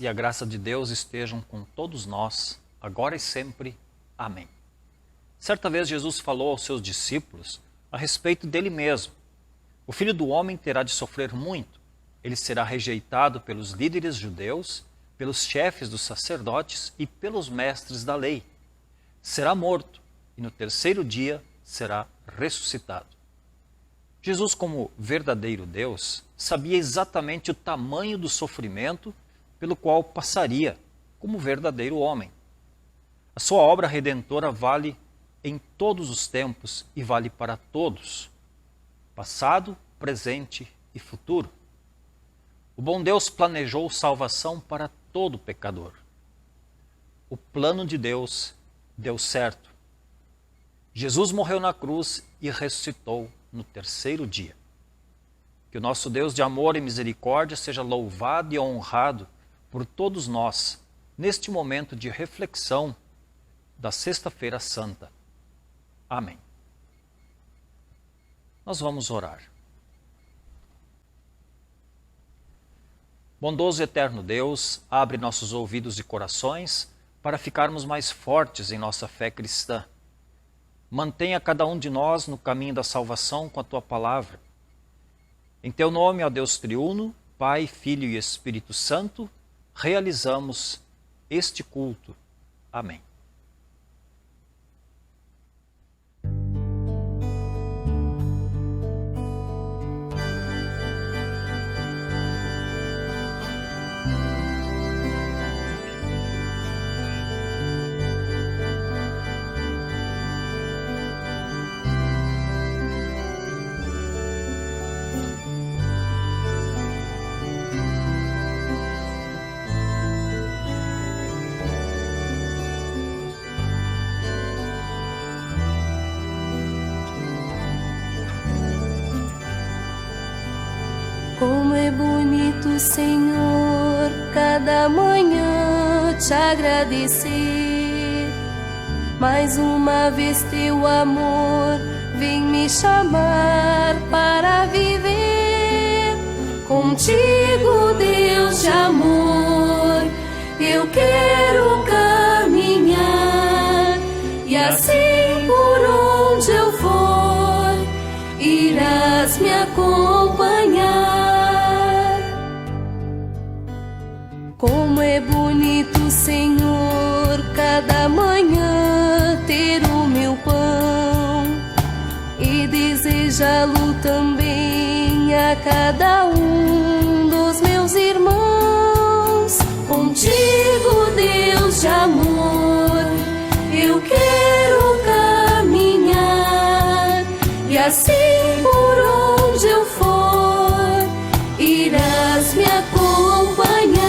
e a graça de Deus estejam com todos nós, agora e sempre. Amém. Certa vez Jesus falou aos seus discípulos a respeito dele mesmo. O Filho do Homem terá de sofrer muito. Ele será rejeitado pelos líderes judeus, pelos chefes dos sacerdotes e pelos mestres da lei. Será morto e no terceiro dia será ressuscitado. Jesus, como verdadeiro Deus, sabia exatamente o tamanho do sofrimento pelo qual passaria como verdadeiro homem. A sua obra redentora vale em todos os tempos e vale para todos, passado, presente e futuro. O bom Deus planejou salvação para todo pecador. O plano de Deus deu certo. Jesus morreu na cruz e ressuscitou no terceiro dia. Que o nosso Deus de amor e misericórdia seja louvado e honrado por todos nós, neste momento de reflexão da Sexta-feira Santa. Amém. Nós vamos orar. Bondoso e eterno Deus, abre nossos ouvidos e corações para ficarmos mais fortes em nossa fé cristã. Mantenha cada um de nós no caminho da salvação com a Tua palavra. Em Teu nome, ó Deus triuno, Pai, Filho e Espírito Santo, realizamos este culto. Amém. Como é bonito, Senhor, cada manhã te agradecer. Mais uma vez teu amor vem me chamar para viver. Contigo, Deus de amor, eu quero caminhar. E assim por onde eu for, irás me acompanhar. Como é bonito, Senhor, cada manhã ter o meu pão e desejá-lo também a cada um dos meus irmãos. Contigo, Deus de amor, eu quero caminhar. E assim por onde eu for, irás me acompanhar.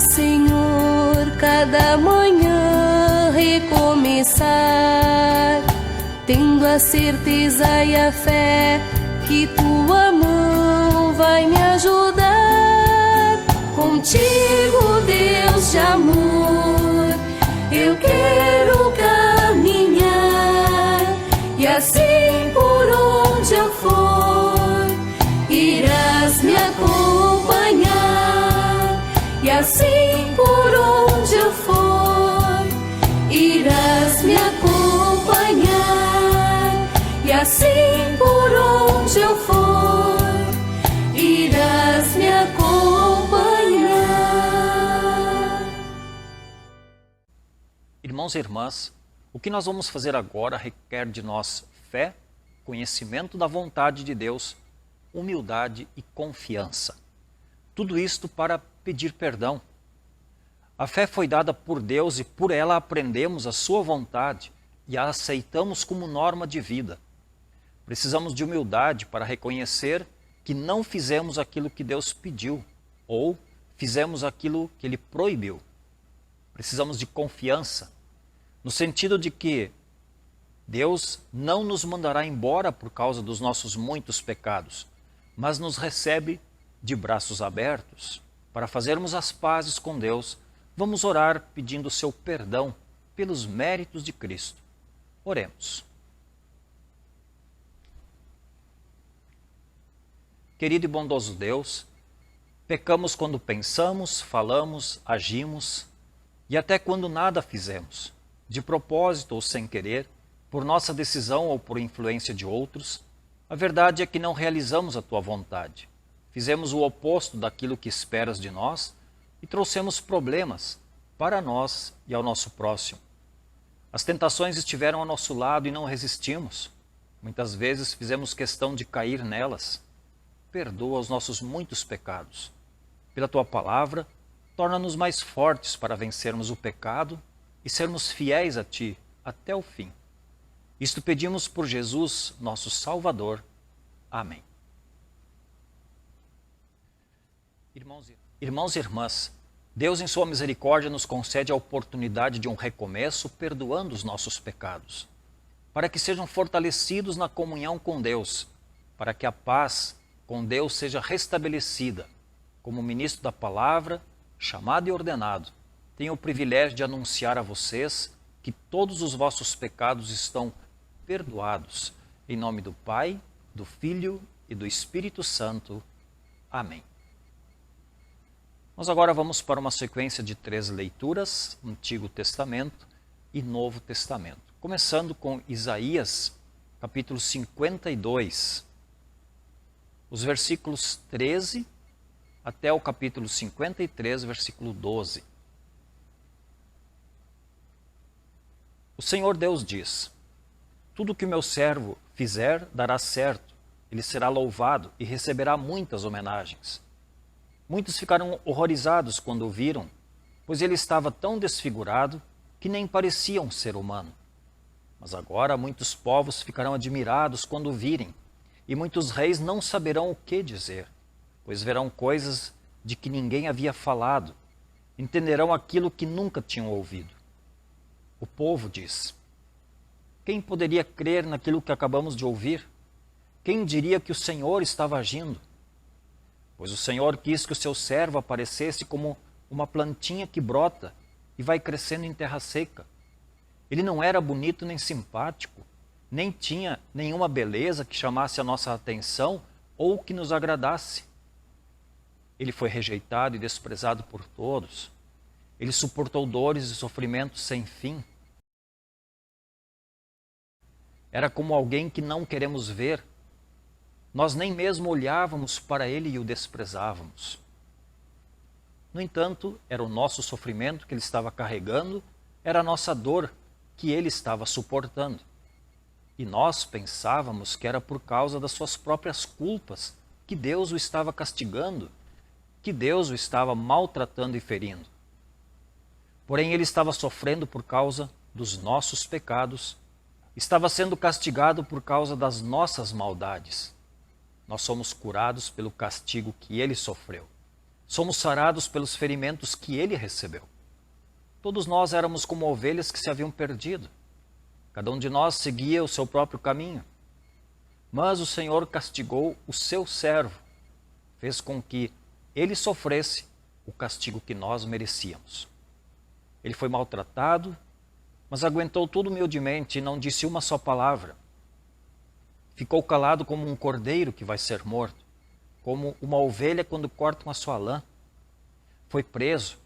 Senhor, cada manhã recomeçar, tendo a certeza e a fé que tua mão vai me ajudar. Contigo, Deus de amor, eu quero caminhar. E assim por onde eu for, irás me acompanhar. E assim por onde eu for, irás me acompanhar. E assim por onde eu for, irás me acompanhar. Irmãos e irmãs, o que nós vamos fazer agora requer de nós fé, conhecimento da vontade de Deus, humildade e confiança. Tudo isto para pedir perdão. A fé foi dada por Deus e por ela aprendemos a sua vontade e a aceitamos como norma de vida. Precisamos de humildade para reconhecer que não fizemos aquilo que Deus pediu ou fizemos aquilo que Ele proibiu. Precisamos de confiança, no sentido de que Deus não nos mandará embora por causa dos nossos muitos pecados, mas nos recebe de braços abertos. Para fazermos as pazes com Deus, vamos orar pedindo o seu perdão pelos méritos de Cristo. Oremos. Querido e bondoso Deus, pecamos quando pensamos, falamos, agimos e até quando nada fizemos, de propósito ou sem querer, por nossa decisão ou por influência de outros. A verdade é que não realizamos a tua vontade. Fizemos o oposto daquilo que esperas de nós e trouxemos problemas para nós e ao nosso próximo. As tentações estiveram ao nosso lado e não resistimos. Muitas vezes fizemos questão de cair nelas. Perdoa os nossos muitos pecados. Pela tua palavra, torna-nos mais fortes para vencermos o pecado e sermos fiéis a ti até o fim. Isto pedimos por Jesus, nosso Salvador. Amém. Irmãos e irmãs, Deus em sua misericórdia nos concede a oportunidade de um recomeço perdoando os nossos pecados, para que sejam fortalecidos na comunhão com Deus, para que a paz com Deus seja restabelecida. Como ministro da palavra, chamado e ordenado, tenho o privilégio de anunciar a vocês que todos os vossos pecados estão perdoados. Em nome do Pai, do Filho e do Espírito Santo. Amém. Nós agora vamos para uma sequência de 3 leituras, Antigo Testamento e Novo Testamento. Começando com Isaías, capítulo 52, os versículos 13 até o capítulo 53, versículo 12. O Senhor Deus diz: tudo que o meu servo fizer dará certo, ele será louvado e receberá muitas homenagens. Muitos ficaram horrorizados quando o viram, pois ele estava tão desfigurado que nem parecia um ser humano. Mas agora muitos povos ficarão admirados quando o virem, e muitos reis não saberão o que dizer, pois verão coisas de que ninguém havia falado, entenderão aquilo que nunca tinham ouvido. O povo diz: quem poderia crer naquilo que acabamos de ouvir? Quem diria que o Senhor estava agindo? Pois o Senhor quis que o seu servo aparecesse como uma plantinha que brota e vai crescendo em terra seca. Ele não era bonito nem simpático, nem tinha nenhuma beleza que chamasse a nossa atenção ou que nos agradasse. Ele foi rejeitado e desprezado por todos. Ele suportou dores e sofrimentos sem fim. Era como alguém que não queremos ver. Nós nem mesmo olhávamos para ele e o desprezávamos. No entanto, era o nosso sofrimento que ele estava carregando, era a nossa dor que ele estava suportando. E nós pensávamos que era por causa das suas próprias culpas que Deus o estava castigando, que Deus o estava maltratando e ferindo. Porém, ele estava sofrendo por causa dos nossos pecados, estava sendo castigado por causa das nossas maldades. Nós somos curados pelo castigo que ele sofreu. Somos sarados pelos ferimentos que ele recebeu. Todos nós éramos como ovelhas que se haviam perdido. Cada um de nós seguia o seu próprio caminho. Mas o Senhor castigou o seu servo, fez com que ele sofresse o castigo que nós merecíamos. Ele foi maltratado, mas aguentou tudo humildemente e não disse uma só palavra. Ficou calado como um cordeiro que vai ser morto, como uma ovelha quando cortam a sua lã. Foi preso,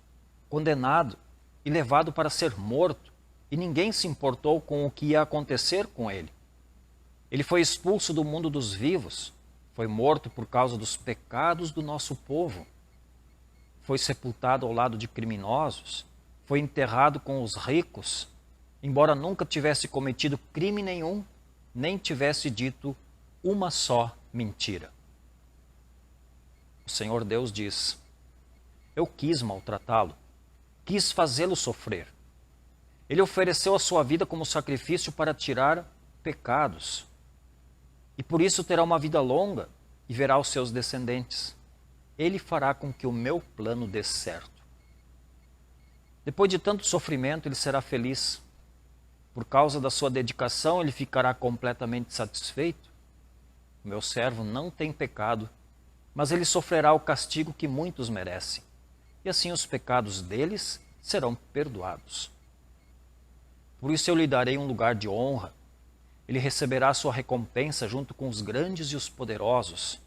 condenado e levado para ser morto, e ninguém se importou com o que ia acontecer com ele. Ele foi expulso do mundo dos vivos, foi morto por causa dos pecados do nosso povo. Foi sepultado ao lado de criminosos, foi enterrado com os ricos, embora nunca tivesse cometido crime nenhum, nem tivesse dito uma só mentira. O Senhor Deus diz: eu quis maltratá-lo, quis fazê-lo sofrer. Ele ofereceu a sua vida como sacrifício para tirar pecados. e por isso terá uma vida longa e verá os seus descendentes. Ele fará com que o meu plano dê certo. Depois de tanto sofrimento, ele será feliz. Por causa da sua dedicação, ele ficará completamente satisfeito. O meu servo não tem pecado, mas ele sofrerá o castigo que muitos merecem. E assim os pecados deles serão perdoados. Por isso eu lhe darei um lugar de honra. Ele receberá sua recompensa junto com os grandes e os poderosos,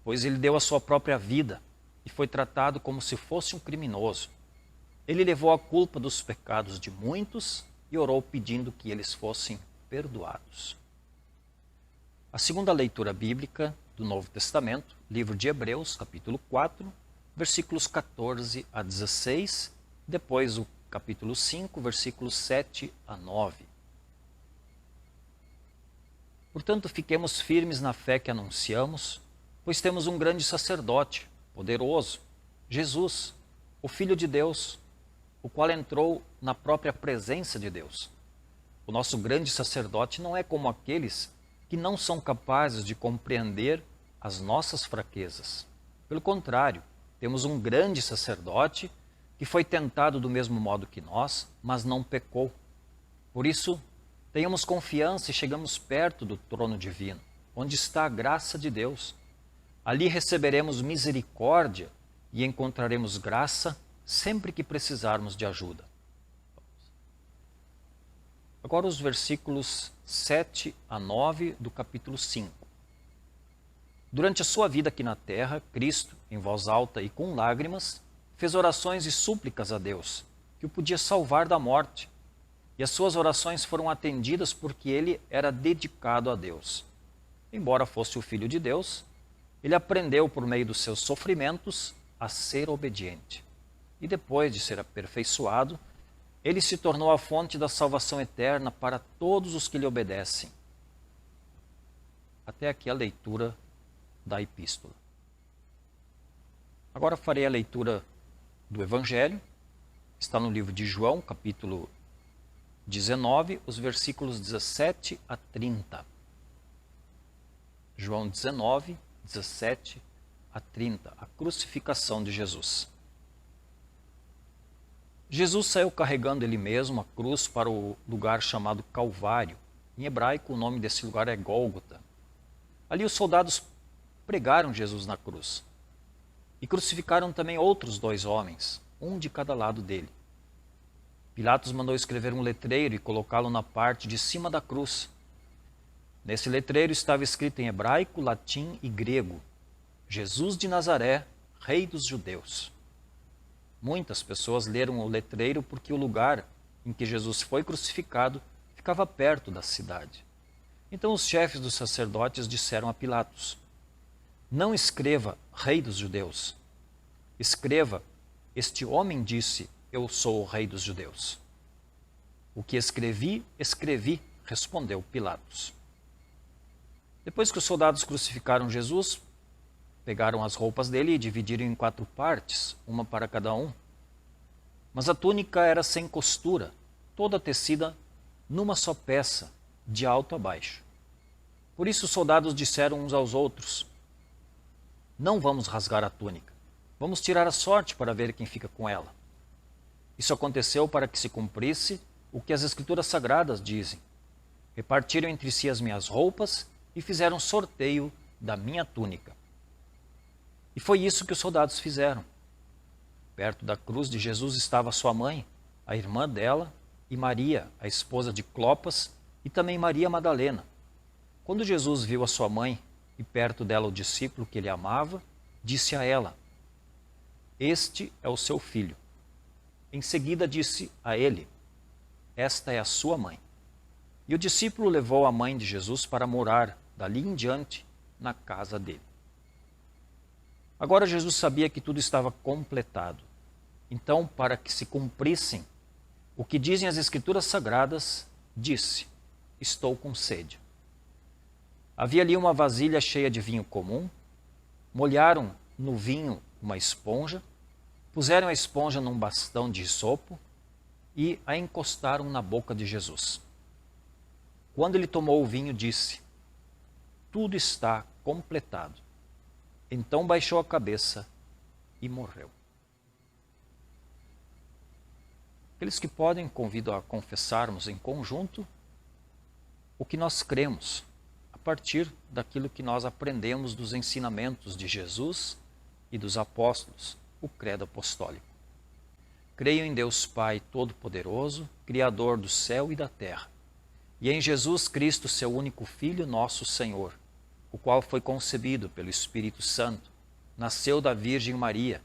pois ele deu a sua própria vida e foi tratado como se fosse um criminoso. Ele levou a culpa dos pecados de muitos e orou pedindo que eles fossem perdoados. A segunda leitura bíblica do Novo Testamento, livro de Hebreus, capítulo 4, versículos 14 a 16, depois o capítulo 5, versículos 7 a 9. Portanto, fiquemos firmes na fé que anunciamos, pois temos um grande sacerdote, poderoso, Jesus, o Filho de Deus, o qual entrou na própria presença de Deus. O nosso grande sacerdote não é como aqueles que não são capazes de compreender as nossas fraquezas. Pelo contrário, temos um grande sacerdote que foi tentado do mesmo modo que nós, mas não pecou. Por isso, tenhamos confiança e chegamos perto do trono divino, onde está a graça de Deus. Ali receberemos misericórdia e encontraremos graça sempre que precisarmos de ajuda. Agora os versículos 7 a 9 do capítulo 5. Durante a sua vida aqui na terra, Cristo, em voz alta e com lágrimas, fez orações e súplicas a Deus, que o podia salvar da morte. E as suas orações foram atendidas porque ele era dedicado a Deus. Embora fosse o Filho de Deus, ele aprendeu por meio dos seus sofrimentos a ser obediente. E depois de ser aperfeiçoado, ele se tornou a fonte da salvação eterna para todos os que lhe obedecem. Até aqui a leitura da epístola. Agora farei a leitura do Evangelho. Está no livro de João, capítulo 19, os versículos 17 a 30. João 19, 17 a 30. A crucificação de Jesus. Jesus saiu carregando ele mesmo a cruz para o lugar chamado Calvário. Em hebraico, o nome desse lugar é Gólgota. Ali os soldados pregaram Jesus na cruz. E crucificaram também outros 2 homens, um de cada lado dele. Pilatos mandou escrever um letreiro e colocá-lo na parte de cima da cruz. Nesse letreiro estava escrito em hebraico, latim e grego: Jesus de Nazaré, Rei dos Judeus. Muitas pessoas leram o letreiro porque o lugar em que Jesus foi crucificado ficava perto da cidade. Então os chefes dos sacerdotes disseram a Pilatos: não escreva Rei dos Judeus. Escreva: este homem disse, eu sou o Rei dos Judeus. O que escrevi, escrevi, respondeu Pilatos. Depois que os soldados crucificaram Jesus, pegaram as roupas dele e dividiram em 4 partes, uma para cada um. Mas a túnica era sem costura, toda tecida numa só peça, de alto a baixo. Por isso os soldados disseram uns aos outros: não vamos rasgar a túnica, vamos tirar a sorte para ver quem fica com ela. Isso aconteceu para que se cumprisse o que as Escrituras Sagradas dizem: repartiram entre si as minhas roupas e fizeram sorteio da minha túnica. E foi isso que os soldados fizeram. Perto da cruz de Jesus estava sua mãe, a irmã dela, e Maria, a esposa de Clopas, e também Maria Madalena. Quando Jesus viu a sua mãe e perto dela o discípulo que ele amava, disse a ela: este é o seu filho. Em seguida disse a ele: esta é a sua mãe. E o discípulo levou a mãe de Jesus para morar, dali em diante, na casa dele. Agora Jesus sabia que tudo estava completado. Então, para que se cumprissem o que dizem as Escrituras Sagradas, disse: estou com sede. Havia ali uma vasilha cheia de vinho comum. Molharam no vinho uma esponja, puseram a esponja num bastão de isopo e a encostaram na boca de Jesus. Quando ele tomou o vinho, disse: tudo está completado. Então baixou a cabeça e morreu. Aqueles que podem, convido a confessarmos em conjunto o que nós cremos, a partir daquilo que nós aprendemos dos ensinamentos de Jesus e dos apóstolos, o credo apostólico. Creio em Deus Pai Todo-Poderoso, Criador do céu e da terra, e em Jesus Cristo, seu único Filho, nosso Senhor, o qual foi concebido pelo Espírito Santo, nasceu da Virgem Maria,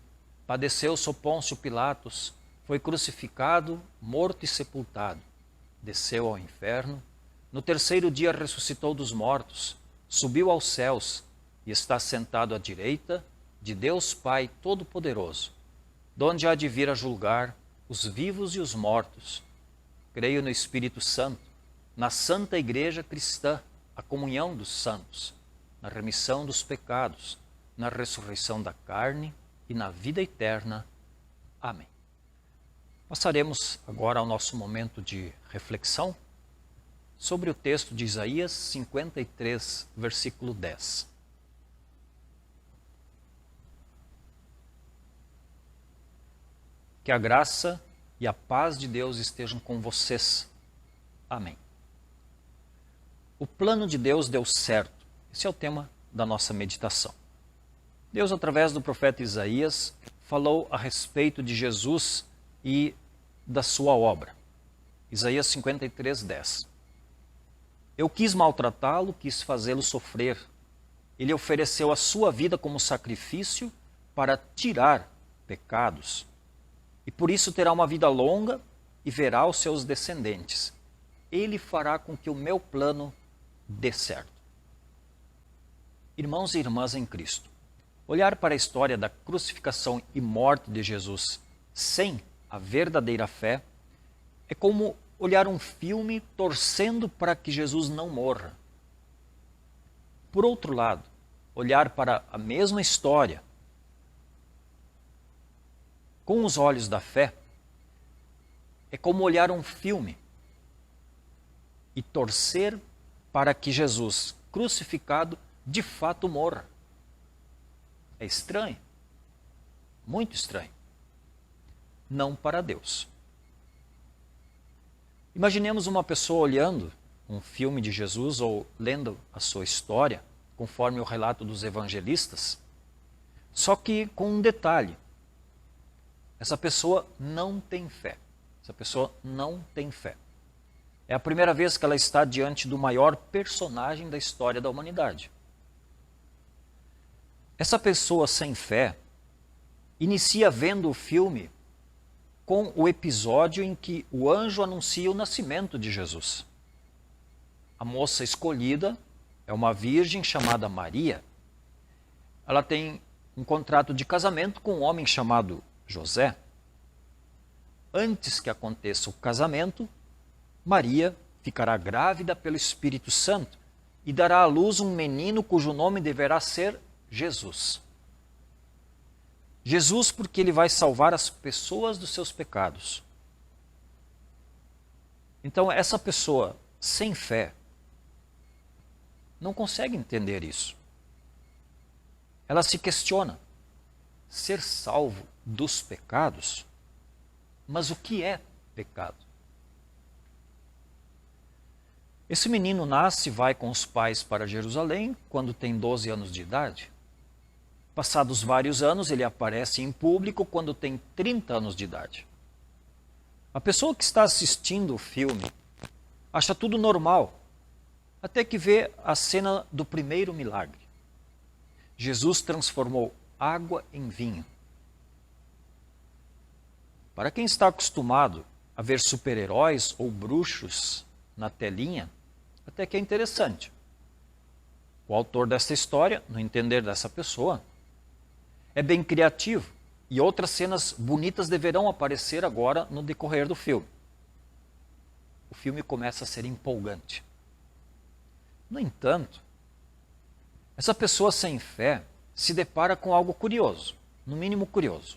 padeceu sob Pôncio Pilatos, foi crucificado, morto e sepultado, desceu ao inferno, no terceiro dia ressuscitou dos mortos, subiu aos céus e está sentado à direita de Deus Pai Todo-Poderoso, donde há de vir a julgar os vivos e os mortos. Creio no Espírito Santo, na Santa Igreja Cristã, a comunhão dos santos, na remissão dos pecados, na ressurreição da carne e na vida eterna. Amém. Passaremos agora ao nosso momento de reflexão sobre o texto de Isaías 53, versículo 10. Que a graça e a paz de Deus estejam com vocês. Amém. O plano de Deus deu certo. Esse é o tema da nossa meditação. Deus, através do profeta Isaías, falou a respeito de Jesus e da sua obra. Isaías 53, 10. Eu quis maltratá-lo, quis fazê-lo sofrer. Ele ofereceu a sua vida como sacrifício para tirar pecados. E por isso terá uma vida longa e verá os seus descendentes. Ele fará com que o meu plano dê certo. Irmãos e irmãs em Cristo, olhar para a história da crucificação e morte de Jesus sem a verdadeira fé é como olhar um filme torcendo para que Jesus não morra. Por outro lado, olhar para a mesma história com os olhos da fé é como olhar um filme e torcer para que Jesus, crucificado, de fato morra. É estranho, muito estranho. Não para Deus. Imaginemos uma pessoa olhando um filme de Jesus ou lendo a sua história, conforme o relato dos evangelistas, só que com um detalhe. Essa pessoa não tem fé. Essa pessoa não tem fé. É a primeira vez que ela está diante do maior personagem da história da humanidade. Essa pessoa sem fé inicia vendo o filme com o episódio em que o anjo anuncia o nascimento de Jesus. A moça escolhida é uma virgem chamada Maria. Ela tem um contrato de casamento com um homem chamado José. Antes que aconteça o casamento, Maria ficará grávida pelo Espírito Santo e dará à luz um menino cujo nome deverá ser Jesus. Jesus, porque ele vai salvar as pessoas dos seus pecados. Então, essa pessoa sem fé não consegue entender isso. Ela se questiona: ser salvo dos pecados? Mas o que é pecado? Esse menino nasce e vai com os pais para Jerusalém quando tem 12 anos de idade. Passados vários anos, ele aparece em público quando tem 30 anos de idade. A pessoa que está assistindo o filme acha tudo normal, até que vê a cena do primeiro milagre. Jesus transformou água em vinho. Para quem está acostumado a ver super-heróis ou bruxos na telinha, até que é interessante. O autor dessa história, no entender dessa pessoa, é bem criativo e outras cenas bonitas deverão aparecer agora no decorrer do filme. O filme começa a ser empolgante. No entanto, essa pessoa sem fé se depara com algo curioso, no mínimo curioso.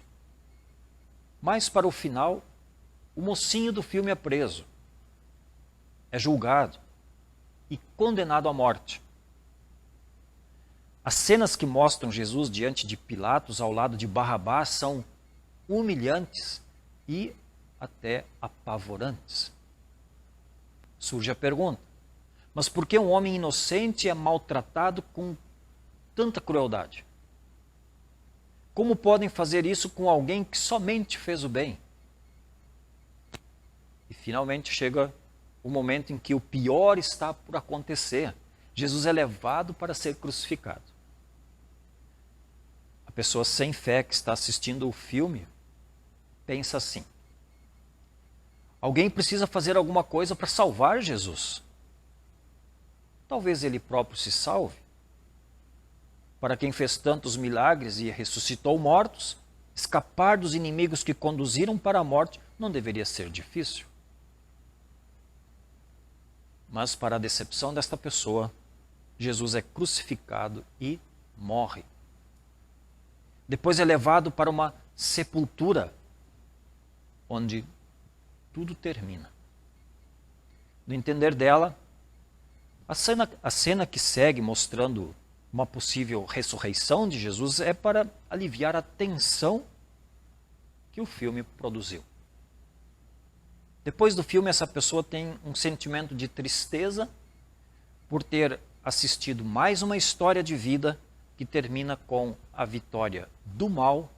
Mas para o final, o mocinho do filme é preso, é julgado e condenado à morte. As cenas que mostram Jesus diante de Pilatos ao lado de Barrabás são humilhantes e até apavorantes. Surge a pergunta: mas por que um homem inocente é maltratado com tanta crueldade? Como podem fazer isso com alguém que somente fez o bem? E finalmente chega o momento em que o pior está por acontecer. Jesus é levado para ser crucificado. A pessoa sem fé que está assistindo o filme pensa assim: alguém precisa fazer alguma coisa para salvar Jesus. Talvez ele próprio se salve. Para quem fez tantos milagres e ressuscitou mortos, escapar dos inimigos que conduziram para a morte não deveria ser difícil. Mas para a decepção desta pessoa, Jesus é crucificado e morre. Depois é levado para uma sepultura, onde tudo termina. No entender dela, a cena que segue mostrando uma possível ressurreição de Jesus é para aliviar a tensão que o filme produziu. Depois do filme, essa pessoa tem um sentimento de tristeza por ter assistido mais uma história de vida que termina com a vitória do mal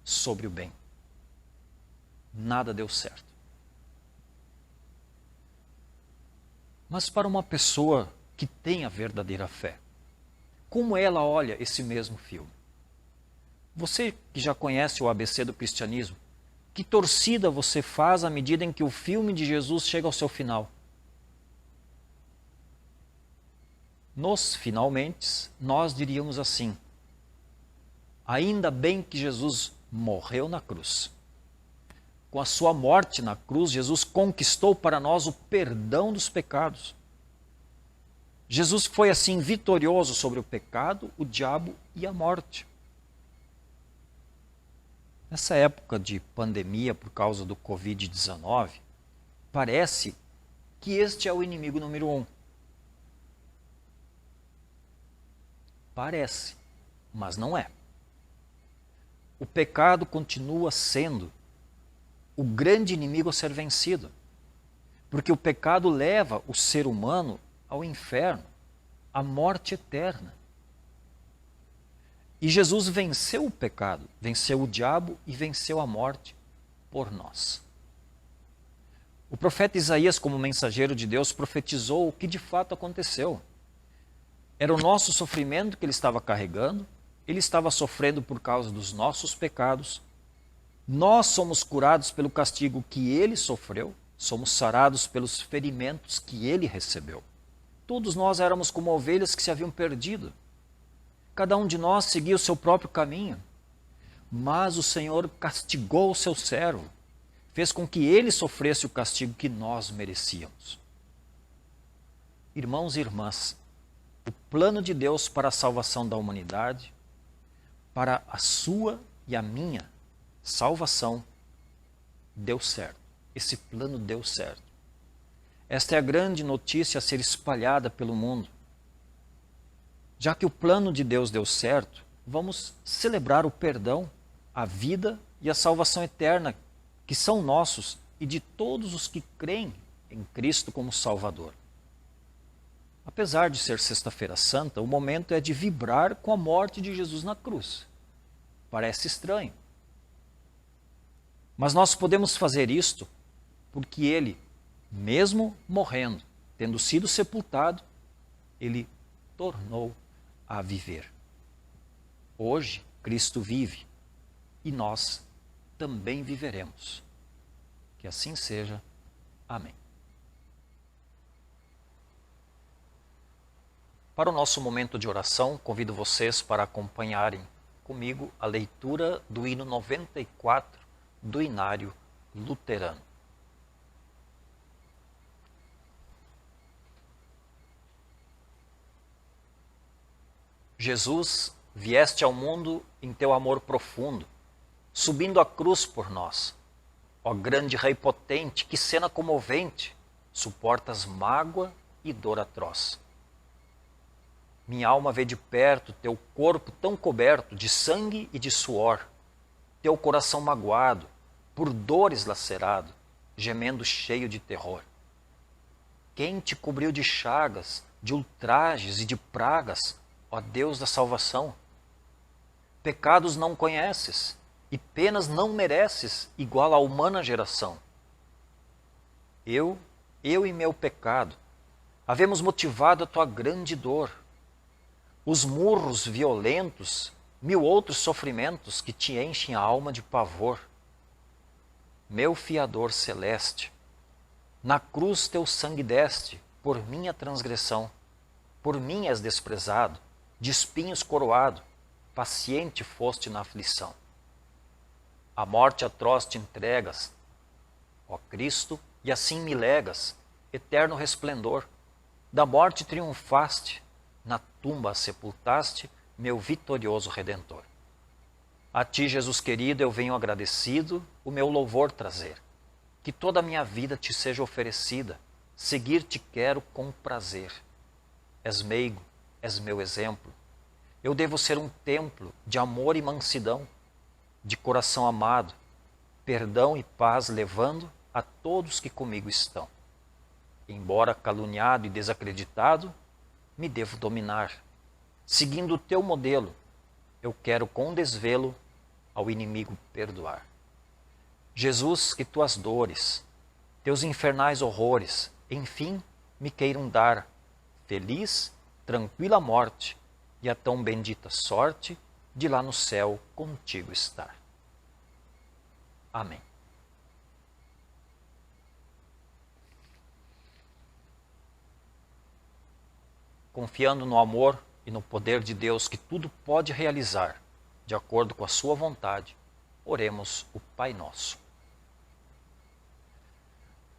sobre o bem. Nada deu certo. Mas para uma pessoa que tem a verdadeira fé, como ela olha esse mesmo filme? Você que já conhece o ABC do cristianismo, que torcida você faz à medida em que o filme de Jesus chega ao seu final? Nos finalmente, nós diríamos assim: ainda bem que Jesus morreu na cruz. Com a sua morte na cruz, Jesus conquistou para nós o perdão dos pecados. Jesus foi assim vitorioso sobre o pecado, o diabo e a morte. Nessa época de pandemia por causa do Covid-19, parece que este é o inimigo número 1. Parece, mas não é. O pecado continua sendo o grande inimigo a ser vencido, porque o pecado leva o ser humano ao inferno, à morte eterna. E Jesus venceu o pecado, venceu o diabo e venceu a morte por nós. O profeta Isaías, como mensageiro de Deus, profetizou o que de fato aconteceu. Era o nosso sofrimento que ele estava carregando, ele estava sofrendo por causa dos nossos pecados. Nós somos curados pelo castigo que ele sofreu, somos sarados pelos ferimentos que ele recebeu. Todos nós éramos como ovelhas que se haviam perdido. Cada um de nós seguia o seu próprio caminho. Mas o Senhor castigou o seu servo, fez com que ele sofresse o castigo que nós merecíamos. Irmãos e irmãs, o plano de Deus para a salvação da humanidade, para a sua e a minha salvação, deu certo. Esse plano deu certo. Esta é a grande notícia a ser espalhada pelo mundo. Já que o plano de Deus deu certo, vamos celebrar o perdão, a vida e a salvação eterna, que são nossos e de todos os que creem em Cristo como Salvador. Apesar de ser Sexta-feira Santa, o momento é de vibrar com a morte de Jesus na cruz. Parece estranho. Mas nós podemos fazer isto porque ele, mesmo morrendo, tendo sido sepultado, ele tornou a viver. Hoje, Cristo vive e nós também viveremos. Que assim seja. Amém. Para o nosso momento de oração, convido vocês para acompanharem comigo a leitura do hino 94 do Inário Luterano. Jesus, vieste ao mundo em teu amor profundo, subindo a cruz por nós. Ó grande Rei potente, que cena comovente, suportas mágoa e dor atroz. Minha alma vê de perto teu corpo tão coberto de sangue e de suor, teu coração magoado, por dores lacerado, gemendo cheio de terror. Quem te cobriu de chagas, de ultrajes e de pragas, ó Deus da salvação? Pecados não conheces, e penas não mereces, igual à humana geração. Eu e meu pecado, havemos motivado a tua grande dor. Os murros violentos, 1000 outros sofrimentos que te enchem a alma de pavor. Meu fiador celeste, na cruz teu sangue deste, por minha transgressão. Por mim és desprezado, de espinhos coroado, paciente foste na aflição. A morte atroz te entregas, ó Cristo, e assim me legas, eterno resplendor. Da morte triunfaste, na tumba sepultaste, meu vitorioso Redentor. A ti, Jesus querido, eu venho agradecido, o meu louvor trazer. Que toda a minha vida te seja oferecida, seguir-te quero com prazer. És meigo, és meu exemplo. Eu devo ser um templo de amor e mansidão, de coração amado, perdão e paz levando a todos que comigo estão. Embora caluniado e desacreditado, me devo dominar. Seguindo o teu modelo, eu quero com desvelo ao inimigo perdoar. Jesus, que tuas dores, teus infernais horrores, enfim, me queiram dar feliz, tranquila morte e a tão bendita sorte de lá no céu contigo estar. Amém. Confiando no amor e no poder de Deus que tudo pode realizar, de acordo com a sua vontade, oremos o Pai Nosso.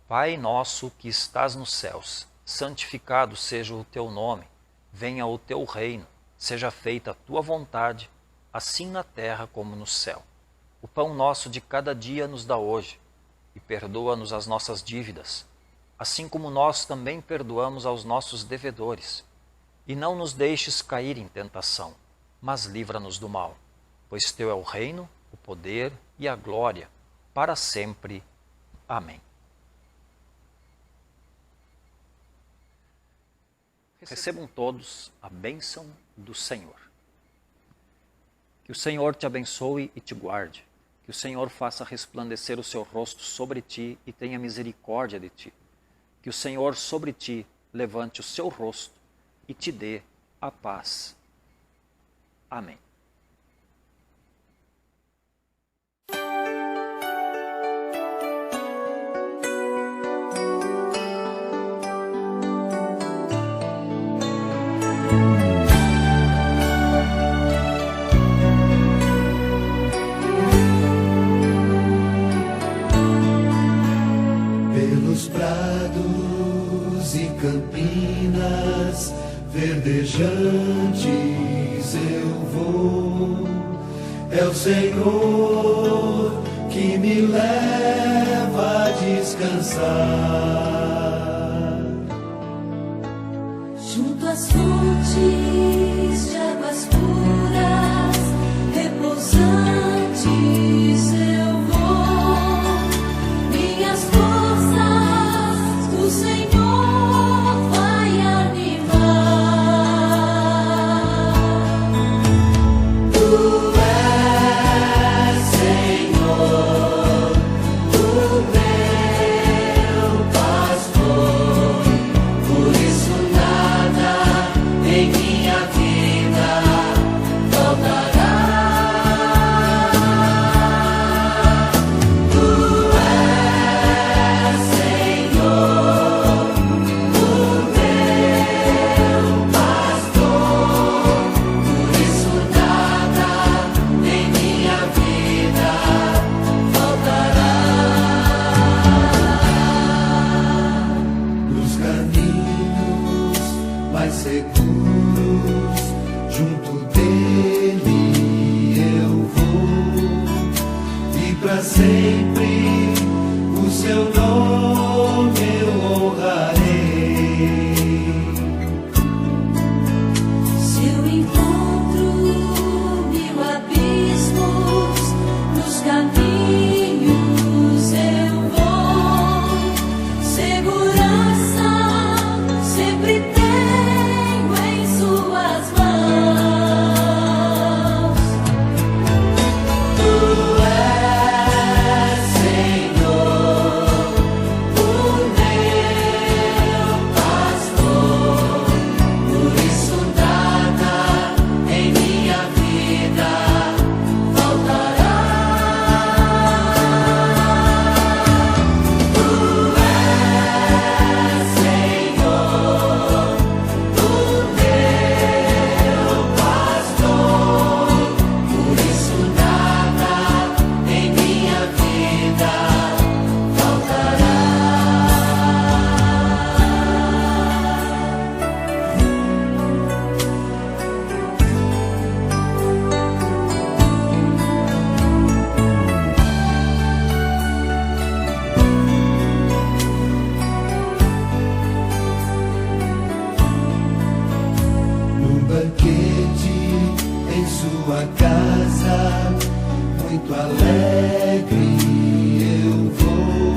Pai nosso que estás nos céus, santificado seja o teu nome, venha o teu reino, seja feita a tua vontade, assim na terra como no céu. O pão nosso de cada dia nos dá hoje, e perdoa-nos as nossas dívidas, assim como nós também perdoamos aos nossos devedores. E não nos deixes cair em tentação, mas livra-nos do mal, pois teu é o reino, o poder e a glória, para sempre. Amém. Recebam todos a bênção do Senhor. Que o Senhor te abençoe e te guarde. Que o Senhor faça resplandecer o seu rosto sobre ti e tenha misericórdia de ti. Que o Senhor sobre ti levante o seu rosto e te dê a paz. Amém. Pelos prados e campinas verdejantes eu vou, é o Senhor que me leva a descansar. Junto às fontes de águas puras, repousantes eu vou, minhas forças o Senhor vai animar. Tu és, Senhor, o meu pastor, por isso nada em minha vida faltará. Tu és, Senhor, o meu pastor, por isso nada em minha vida faltará. Nos caminhos mais seguros, junto dele eu vou, e para sempre o seu nome eu honrarei. casa, muito alegre eu vou.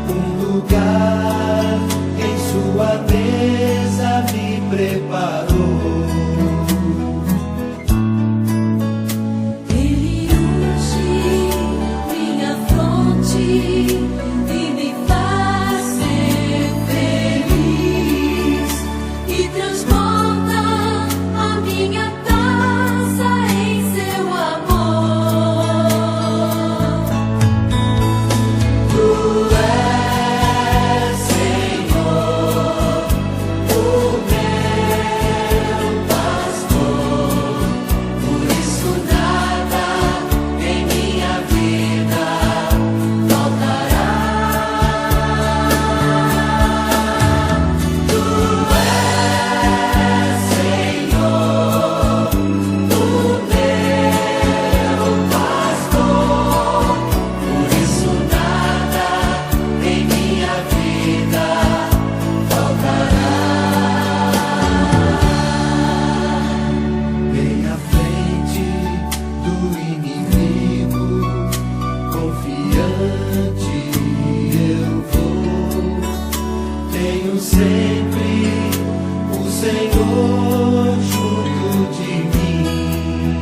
Um lugar em sua mesa me preparou. Ele unge minha fronte e me faz ser feliz e transforma a minha taça em seu amor. Tu és, Senhor, o meu pastor, por isso nada em minha vida faltará. Tu és, Senhor, o meu pastor, por isso nada em minha vida faltará. Bem à frente do inimigo, confiante eu vou. Tenho sempre o Senhor junto de mim.